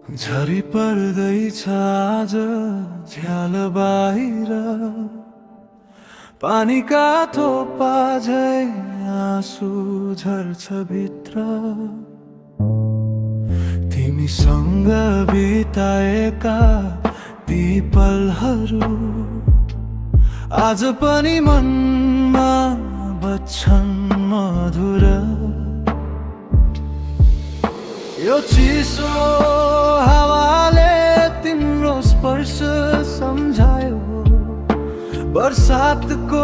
झरी पर्दैछ आज झ्याल बाहिर, पानीका थोपा झै आँसु झर्छ भित्र। तिमीसँग बिताएका ती पलहरू आज पनि मनमा बज्छन् मधुर। यो चिसो हावाले तिम्रो स्पर्श सम्झायो, बरसातको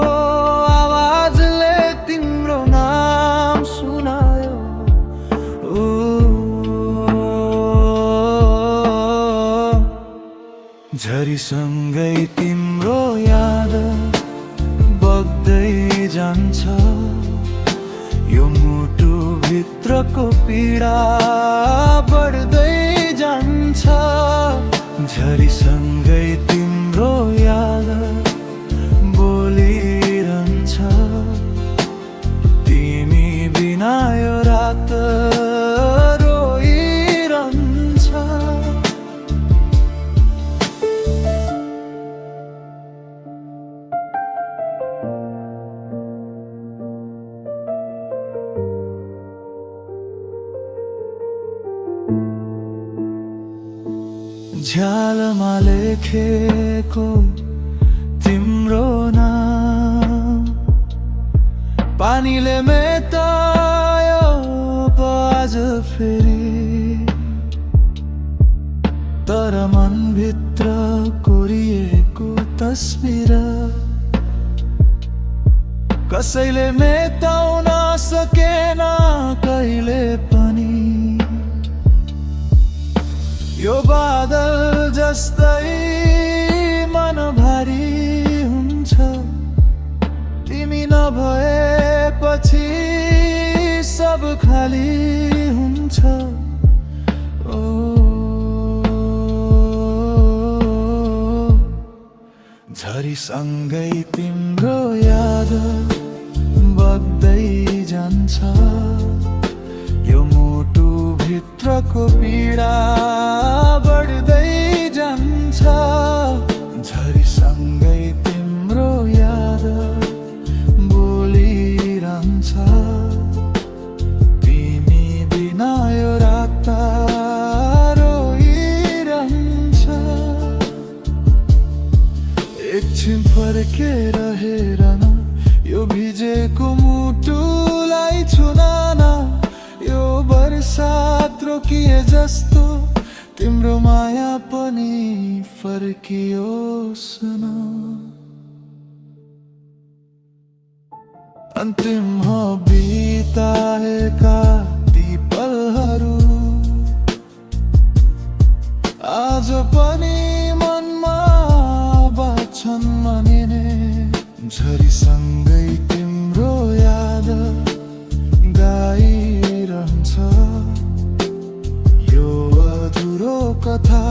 आवाजले तिम्रो नाम सुनायो। झरीसँगै तिम्रो याद बग्दै जान्छ, यो मुटु भित्रको पीडा बढ्दै जान्छ। झरीसँगै तिम्रो याद बोलिरहन्छ, तिमी बिना यो रात रोइरहन्छ। झ्यालमा लेखेको तिम्रो नाम पानीले मेटायो आज फेरि, तर मनभित्र कोरिएको तस्बिर कसैले मेटाउन सकेन कहिले पनि। यो बादल जस्तै मन भारी हुन्छ, तिमी नभएपछि सब खाली हुन्छ। झरीसँगै तिम्रो याद बग्दै जान्छ, यो मुटु भित्रको पीडा बढ्दै जान्छ। झरीसँगै तिम्रो याद बोलिरहन्छ, तिमी बिना यो रात रोइरहन्छ। एकछिन फर्केर हेर न, यो भिजेको मुटुलाई छुना न, यो बरसात रोकिए जस्तो तिम्रो माया पनि फर्कियोस् न। अन्तिम हो बिताएका ती पलहरू आज पनि मनमा बाँच्छन् मनिने। झरीसँगै तिम्रो याद गाइरहन्छ, यो अधुरो कथा